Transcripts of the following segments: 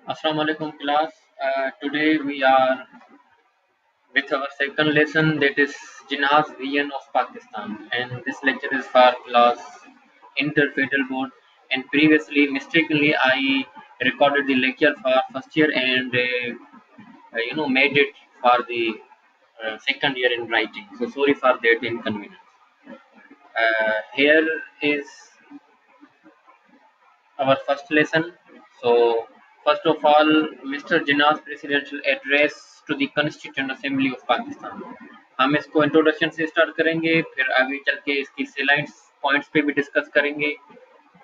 Assalamu alaikum class. Today we are with our second lesson, that is Jinnah's Vision of Pakistan, and this lecture is for class Interfederal Board. And previously, mistakenly, I recorded the lecture for first year and made it for the second year in writing. So sorry for that inconvenience. Here is our first lesson. So, first of all, Mr. Jinnah's presidential address to the Constituent Assembly of Pakistan. हम इसको introduction से start करेंगे, फिर आगे चल के इसकी सेलाइंस points पे भी डिस्कस करेंगे।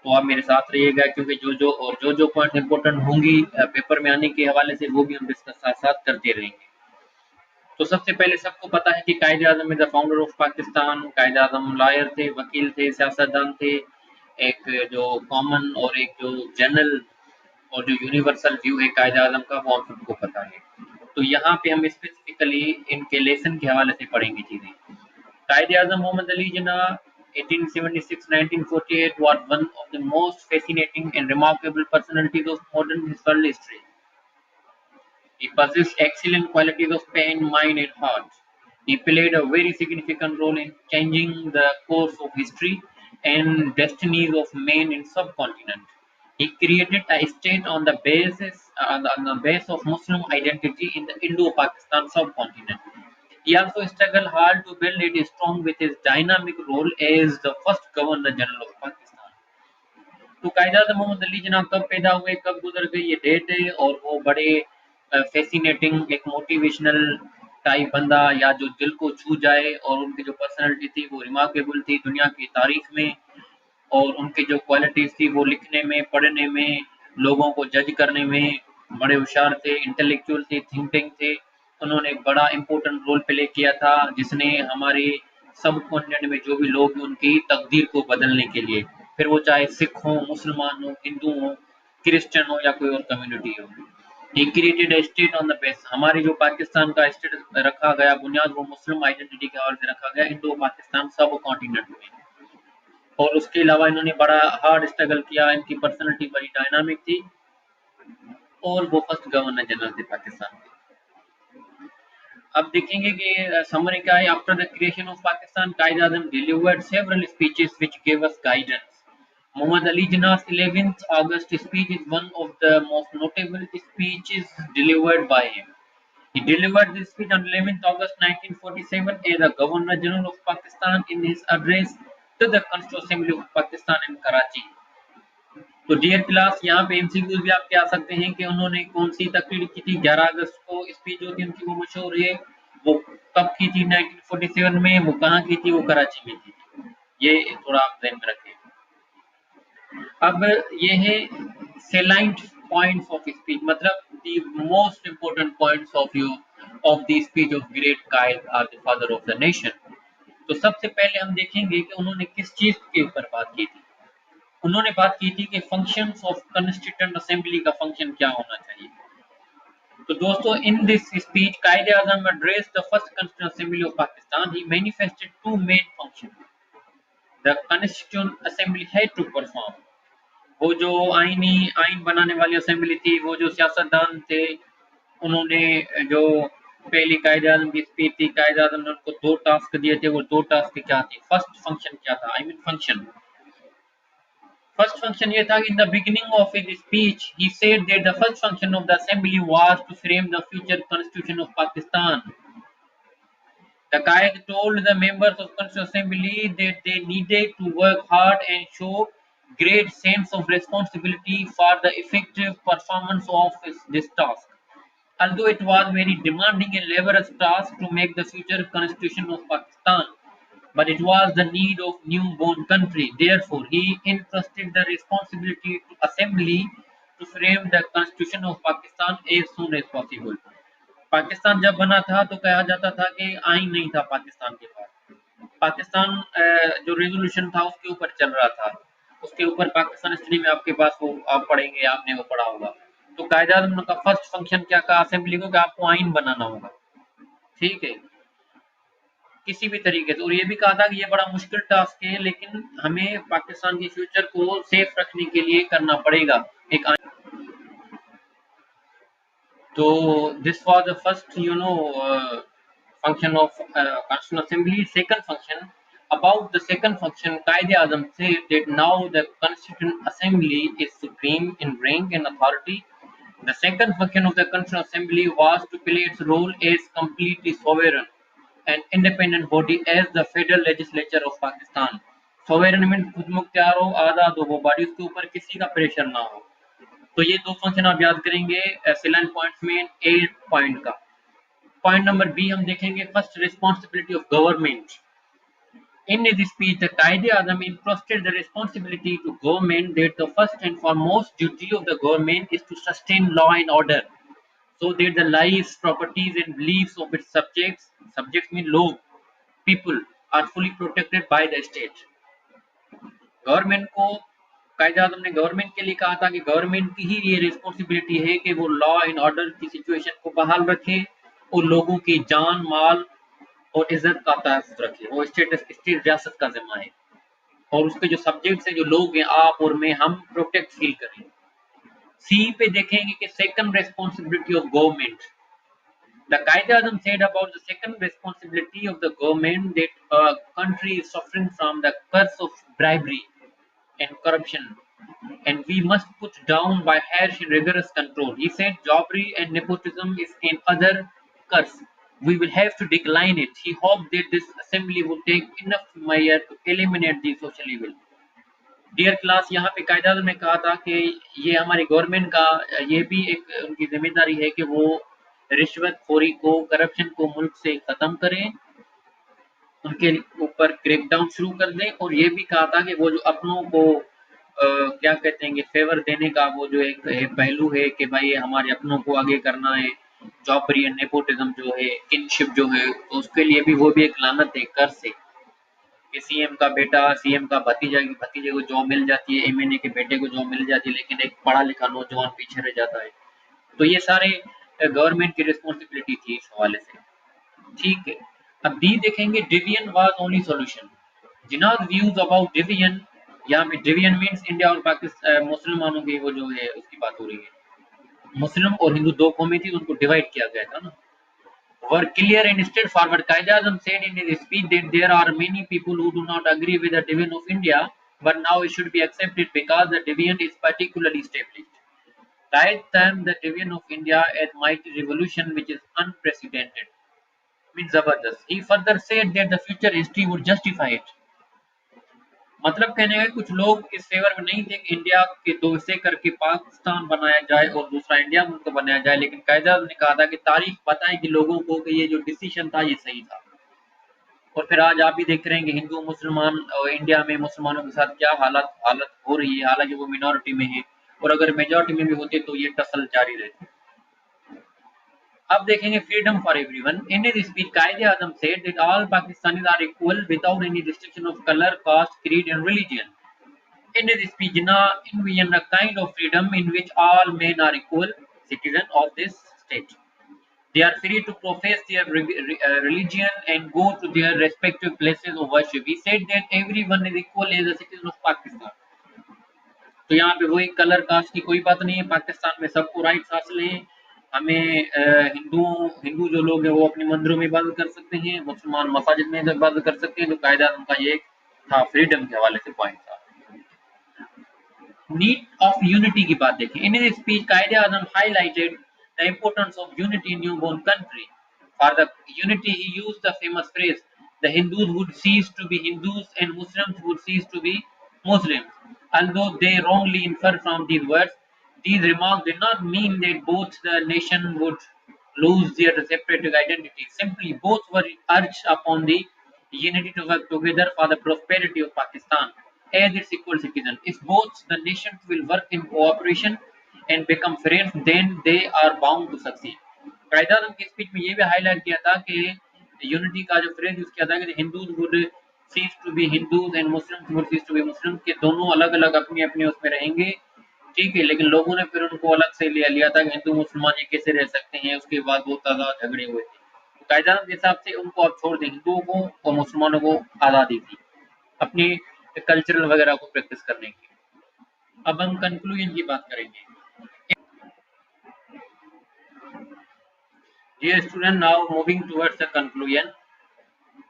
तो आप मेरे साथ रहिएगा, क्योंकि जो पॉइंट इंपॉर्टेंट होंगी पेपर में आने के हवाले से वो भी हम डिस्कस साथ साथ करते रहेंगे। तो सबसे पहले सबको पता है कि Quaid-e Azam is the founder of Pakistan. Quaid-e Azam lawyer थे, वकील थे, सियासतदान थे। एक जो कॉमन और एक जो जनरल और जो यूनिवर्सल व्यू है कायदे आजम का, वो हम सबको पता है। तो यहाँ पे हम स्पेसिफिकली इनके लेसन के हवाले से पढ़ेंगे चीजें। कायदे आजम Mohammad Ali Jinnah 1876-1948 was one of the most fascinating and remarkable personalities of modern world history. He possessed excellent qualities of pen, mind, and heart. He played a very significant role in changing the course of history and destinies of man and subcontinent. He created a state on the base of Muslim identity in the Indo-Pakistan subcontinent. He also struggled hard to build it strong with his dynamic role as the first Governor General of Pakistan. तो कायदा मोहम्मद अली जिन्ना कब पैदा हुए, कब गुजर गए, ये date है। और वो बड़े फैसिनेटिंग, एक मोटिवेशनल टाइप बंदा, या जो दिल को छू जाए, और उनकी जो पर्सनालिटी थी वो रिमार्केबल थी दुनिया की तारीख में। और उनकी जो क्वालिटीज थी वो लिखने में, पढ़ने में, लोगों को जज करने में बड़े होशियार थे, इंटेलेक्चुअल थे, थिंकिंग थे। उन्होंने एक बड़ा इंपॉर्टेंट रोल प्ले किया था, जिसने हमारे सब कॉन्टिनेंट में जो भी लोग हैं उनकी तकदीर को बदलने के लिए, फिर वो चाहे सिख हो, मुसलमान हो, हिंदू हो, क्रिश्चियन हो, या कोई और कम्युनिटी हो। He created a state on the base. हमारे जो पाकिस्तान का स्टेट रखा गया, बुनियाद वो मुस्लिम आइडेंटिटी के हवाले से रखा गया इंडो पाकिस्तान सब कॉन्टिनेंट में। और उसके अलावा इन्होंने बड़ा हार्ड स्ट्रगल किया, इनकी पर्सनैलिटी बड़ी डायनामिक थी, और वो फर्स्ट गवर्नर जनरल थे पाकिस्तान के। अब देखेंगे कि समरी क्या है। After the creation of Pakistan, Quaid Azam delivered several speeches which give us guidance. Muhammad Ali Jinnah's 11th August speech is one of the most notable speeches delivered by him. He delivered this speech on 11th August 1947 as the Governor General of Pakistan in his address to the Constituent Assembly of Pakistan in Karachi. तो dear class, यहाँ पे MCQs भी आपके आ सकते हैं कि उन्होंने कौन सी तकरीर की थी 11 अगस्त को। स्पीच जो थी उनकी वो मशहूर है, वो कब की थी 1947 में, वो कहाँ की थी, वो कराची में थी। ये थोड़ा आप ध्यान में रखें। अब ये है सेलाइंट पॉइंट्स ऑफ स्पीच, मतलब the most important points of the speech of great Quaid or the father of the nation. तो सबसे पहले हम देखेंगे कि उन्होंने किस चीज के ऊपर बात की थी। उन्होंने बात की थी कि फंक्शंस ऑफ कॉन्स्टिट्यूएंट असेंबली का फंक्शन क्या होना चाहिए। तो दोस्तों, in this speech Quaid-e Azam address the first constituent assembly of Pakistan. He manifested two main function the constituent assembly had to perform. वो जो आइन बनाने वाली असेंबली थी, वो जो सियासतदान थे, उन्होंने जो पहली कायदे आजम की स्पीच थी, कायदे आजम ने उनको 2 टास्क दिए थे। वो 2 टास्क क्या थे? फर्स्ट फंक्शन क्या था? फंक्शन First function ये था कि in the beginning of his speech, he said that the first function of the assembly was to frame the future constitution of Pakistan. The Qaid told the members of Constituent Assembly that they needed to work hard and show great sense of responsibility for the effective performance of this task. Although it was very demanding and laborious task to make the future constitution of Pakistan, but it was the need of newborn country. Therefore, he entrusted the responsibility to assembly to frame the constitution of Pakistan as soon as possible. Pakistan जब बना था तो कहा जाता था कि आइन नहीं था पाकिस्तान के पास। पाकिस्तान जो रेजोल्यूशन था उसके ऊपर चल रहा था, उसके ऊपर पाकिस्तान हिस्ट्री में आपके पास वो आप पढ़ेंगे, आपने वो पढ़ा होगा। तो कायदे आजम का फर्स्ट फंक्शन क्या कहा असेंबली को, कि आपको आइन बनाना होगा, ठीक है, किसी भी तरीके से। और ये भी कहा था कि ये बड़ा मुश्किल टास्क है, लेकिन हमें पाकिस्तान के फ्यूचर को सेफ रखने के लिए करना पड़ेगा। एक So this was the first, function of Constitutional Assembly. Second function, about the second function, Qaid-e-Azam said that now the Constituent Assembly is supreme in rank and authority. The second function of the Constitutional Assembly was to play its role as completely sovereign and independent body as the federal legislature of Pakistan. Sovereign means खुद मुख्तियार हो, आज़ाद हो वो body, उसके ऊपर किसी का pressure ना हो. तो ये दो फंक्शन आप याद करेंगे सिलेंट पॉइंट्स में 8 पॉइंट का. पॉइंट नंबर बी हम देखेंगे, first responsibility of government. In his speech, the Qaid-e-Azam entrusted the responsibility to government that the first and foremost duty of the government is to sustain law and order, so that the lives, properties, and beliefs of its subjects mean law, people, are fully protected by the state. Government को कायदे आजम ने government के लिए कहा था कि government की ही ये रिस्पॉन्सिबिलिटी है कि वो लॉ एंड ऑर्डर की सिचुएशन को बहाल रखे और लोगों की जान माल और इज्जत का तहफ़्फ़ुज़ रखे. वो स्टेट रियासत का जिम्मा है और उसके जो सब्जेक्ट्स हैं, जो लोग हैं, आप और मैं, हम प्रोटेक्ट फील करें. सी पे देखेंगे कि second responsibility of government. The Qaid-e-Azam said about the second responsibility of the government that a country is suffering from the curse of bribery and corruption, and we must put down by harsh and rigorous control. He said jobbery and nepotism is another curse. We will have to decline it. He hoped that this assembly would take enough measure to eliminate the social evil. Dear class, यहाँ पे कायदा ने कहा था कि ये हमारी government का ये भी एक उनकी जिम्मेदारी है कि वो रिश्वतखोरी को, करप्शन को मुल्क से खत्म करें, उनके ऊपर क्रैकडाउन शुरू कर दें. और ये भी कहा था कि वो जो अपनों को क्या कहते हैं, फेवर देने का वो जो एक पहलू है कि भाई हमारे अपनों को आगे करना है, जॉबरी एंड नेपोटिज्म जो है, किनशिप जो है, तो उसके लिए भी वो भी एक लानत है, कर से कि सीएम का बेटा, सीएम का भतीजे को जॉब मिल जाती है, एमएनए के बेटे को जॉब मिल जाती है, लेकिन एक पढ़ा लिखा नौजवान पीछे रह जाता है. तो ये सारे गवर्नमेंट की रिस्पॉन्सिबिलिटी थी इस हवाले से. ठीक है, अब डी देखेंगे, division was only solution. Jinnah's views about division, यहाँ पे डिवीजन मीन्स इंडिया और पाकिस्तान मुसलमानों की वो जो है उसकी बात हो रही है. मुस्लिम और हिंदू दो कौमें थी, उनको डिवाइड किया गया था ना. Were clear and straightforward. Qaid-e-Azam said in his speech that there are many people who do not agree with the division of India, but now it should be accepted because the division is particularly established. Qaid termed the division of India as mighty revolution which is unprecedented. Means Zabardast. He further said that the future history would justify it. मतलब कहने का कुछ लोग इस favour में नहीं थे कि इंडिया के दो हिस्से करके पाकिस्तान बनाया जाए और दूसरा इंडिया मुल्क बनाया जाए, लेकिन कायदा ने कहा था कि तारीख बताएगी लोगों को कि ये जो डिसीजन था ये सही था. और फिर आज आप भी देख रहे हैं कि हिंदू मुसलमान इंडिया में मुसलमानों के साथ क्या हालत हालत हो रही है, हालांकि वो मिनॉरिटी में है, और अगर मेजॉरिटी में भी होते तो ये टसल जारी रहती. अब देखेंगे freedom for everyone. In his speech Quaid-e-Azam said that all Pakistanis are equal without any restriction of colour, caste, creed and religion. In his speech, Jinnah envisioned a kind of freedom in which all men are equal citizens of this state. They are free to profess their religion and go to their respective places of worship. He said that everyone is equal as a citizen of Pakistan. तो यहाँ पे वही colour cast की कोई बात नहीं है. पाकिस्तान में सबको राइट्स हासिल हैं. हमें हिंदू जो लोग हैं वो अपने मंदिरों में इबादत कर सकते हैं, मुसलमान मसाजिद में इबादत कर सकते हैं. तो कायदा उनका ये था, फ्रीडम के हवाले से पॉइंट था. नीड ऑफ यूनिटी की बात देखें. इन his speech Quaid-e-Azam highlighted the importance of unity in newborn country. For the unity he used the famous phrase the Hindus would cease to be Hindus and Muslims would cease to be Muslims. Although they wrongly infer from these words, these remarks did not mean that both the nation would lose their separate identity. Simply, both were urged upon the unity to work together for the prosperity of Pakistan as its equal citizen. If both the nations will work in cooperation and become friends, then they are bound to succeed. कायदा-ए-आज़म की speech में ये भी highlight किया था कि unity का जो phrase use किया था कि Hindus would cease to be Hindus and Muslims would cease to be Muslims, के दोनों अलग अलग अपनी अपनी उसमें रहेंगे. ठीक है, लेकिन लोगों ने फिर उनको अलग से लिया था कि हिंदू मुसलमान ये कैसे रह सकते हैं. उसके बाद बहुत ज्यादा झगड़े हुए थे. तो कायदा-ए-आज़म के हिसाब से उनको आप छोड़ दें, हिंदुओं को और मुसलमानों को आज़ादी थी अपनी कल्चरल वगैरह को प्रैक्टिस करने की. अब हम कंक्लूजन की बात करेंगे. Dear student, now moving towards the conclusion.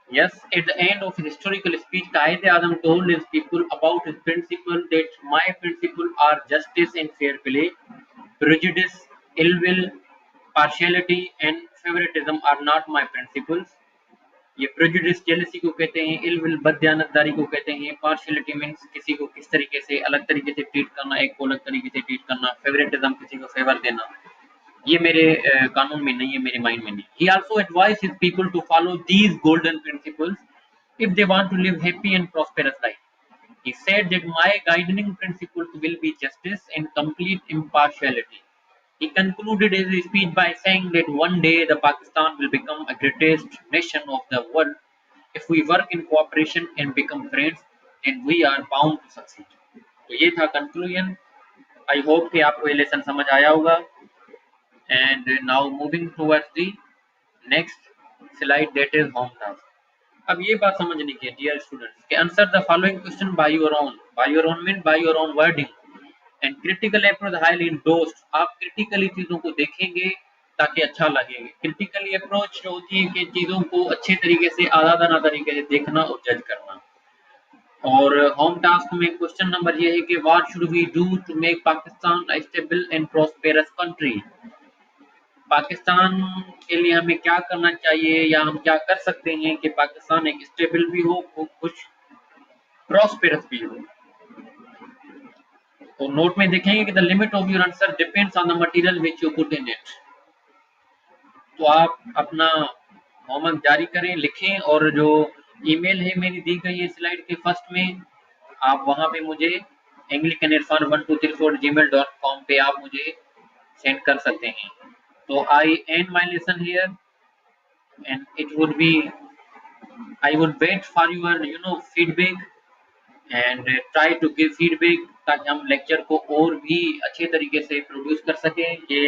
Yes, at the end of his historical speech, Qaid Azam told his people about his principle that my principles are justice and fair play, prejudice, ill will, partiality, and favoritism are not my principles. ये prejudice jealousy को कहते हैं, ill will बदयानतदारी को कहते हैं, partiality means किसी को किस तरीके से अलग तरीके से ट्रीट करना, एक को अलग तरीके से ट्रीट करना, फेवरेटिज्म किसी को फेवर देना, ये मेरे कानून में नहीं है, मेरे माइंड में नहीं. He also advised his people to follow these golden principles if they want to live happy and prosperous life. He said that my guiding principles will be justice and complete impartiality. He concluded his speech by saying that one day the Pakistan will become a greatest nation of the world if we work in cooperation and become friends, and we are bound to succeed. तो ये था conclusion. I hope कि आपको ये lesson समझ आया होगा. And now moving towards the next slide, that is home task. अब ये बात समझने की है dear students कि answer the following question by your own. By your own mean by your own wording. And critical approach highly endorsed. आप critically चीजों को देखेंगे ताकि अच्छा लगेगा. Critically approach जो होती है कि चीजों को अच्छे तरीके से आलादाना तरीके से देखना और जज करना. और होम टास्क में क्वेश्चन नंबर ये है कि what should we do to make Pakistan a stable and prosperous country. Pakistan के लिए हमें क्या करना चाहिए या हम क्या कर सकते हैं कि पाकिस्तान एक स्टेबल भी हो, कुछ प्रॉस्पेरस भी हो. तो नोट में देखेंगे कि the limit of your answer depends on the material which you put in it. तो आप अपना होमवर्क जारी करें, लिखें, और जो ईमेल है मेरी दी गई है स्लाइड के फर्स्ट में, आप वहां पे मुझे anglicanirfan1234@gmail.com पे आप मुझे सेंड कर सकते हैं. तो I end my lesson here and it would be I would wait for your feedback and try to give feedback ताकि हम लेक्चर को और भी अच्छे तरीके से प्रोड्यूस कर सकें. ये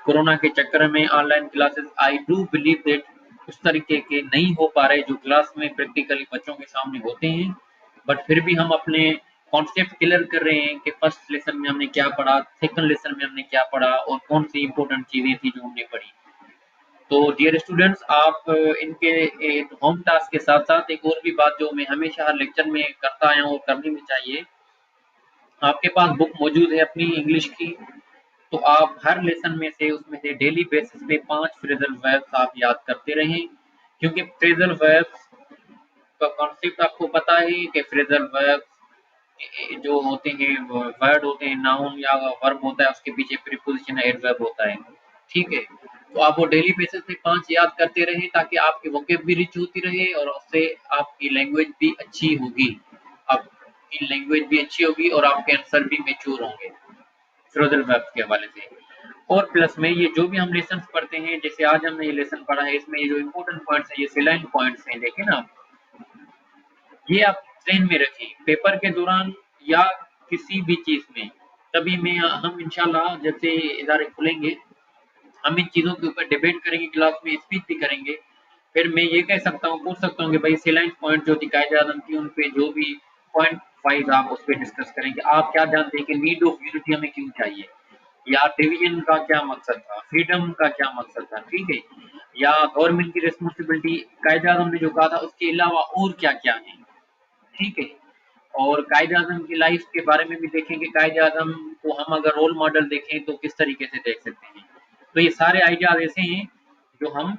कोरोना के चक्कर में online classes I do believe that उस तरीके के नहीं हो पा रहे जो क्लास में प्रैक्टिकली बच्चों के सामने होते हैं, बट फिर भी हम अपने कॉन्सेप्ट क्लियर कर रहे हैं कि फर्स्ट लेसन में हमने क्या पढ़ा, सेकंड लेसन में हमने क्या पढ़ा और कौन सी इंपॉर्टेंट चीजें थी जो हमने पढ़ी. तो डियर स्टूडेंट्स, आप इनके होम टास्क के साथ साथ एक और भी बात जो मैं हमेशा हर लेक्चर में करता आया हूँ और करनी भी चाहिए, आपके पास बुक मौजूद है अपनी इंग्लिश की, तो आप हर लेसन में से उसमें से डेली बेसिस पे 5 फ्रेजल वर्ब्स आप याद करते रहें, क्योंकि फ्रेजल वर्ब्स का कॉन्सेप्ट आपको पता है कि फ्रेजल वर्ब्स जो होते हैं वर्ड होते हैं, नाउन या वर्ब होता है, उसके पीछे प्रीपोजिशन एडवर्ब होता है. ठीक है, तो आप वो डेली बेसिस पे 5 याद करते रहें ताकि आपकी वोकैब भी रिच होती रहे और उससे आपकी लैंग्वेज भी अच्छी होगी, आपकी लैंग्वेज भी अच्छी होगी और आपके आंसर भी मैच्योर होंगे फ्रेजल वर्ब्स के हवाले से. और प्लस में ये जो भी हम लेसन पढ़ते हैं, जैसे आज हमने ये लेसन पढ़ा है, इसमें ये जो इम्पोर्टेंट पॉइंट्स हैं, ये सैलाइन पॉइंट्स हैं, देखें ना, ये आप ध्यान में रखें पेपर के दौरान या किसी भी चीज में. तभी में हम इंशाल्लाह जब से इदारे खुलेंगे हम इन चीजों के ऊपर डिबेट करेंगे, क्लास में स्पीच भी करेंगे. फिर मैं ये कह सकता हूँ, पूछ सकता हूँ कि भाई सैलाइन पॉइंट जो थी कायदे आजम की, उन पे जो भी पॉइंट वाइज आप उस पर डिस्कस करेंगे. आप क्या जानते हैं कि नीड ऑफ यूनिटी हमें क्यों चाहिए, या डिवीजन का क्या मकसद था, फ्रीडम का क्या मकसद था, ठीक है, या गवर्नमेंट की रिस्पॉन्सिबिलिटी कायदे आजम ने जो कहा था उसके अलावा और क्या क्या है. ठीक है, और कायदे आजम की लाइफ के बारे में भी देखेंगे, कायदे आजम को हम अगर रोल मॉडल देखें तो किस तरीके से देख सकते हैं. तो ये सारे आइडियाज ऐसे हैं जो हम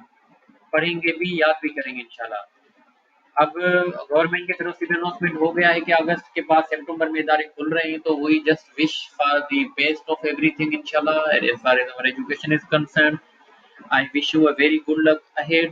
पढ़ेंगे भी, याद भी करेंगे इंशाल्लाह. अब गवर्नमेंट की तरफ से भी अनाउंसमेंट हो गया है कि अगस्त के बाद सितंबर में इदारे खुल रहे हैं, तो वही just wish for the best of everything इंशाल्लाह. As far as our education is concern, I wish you a very good luck ahead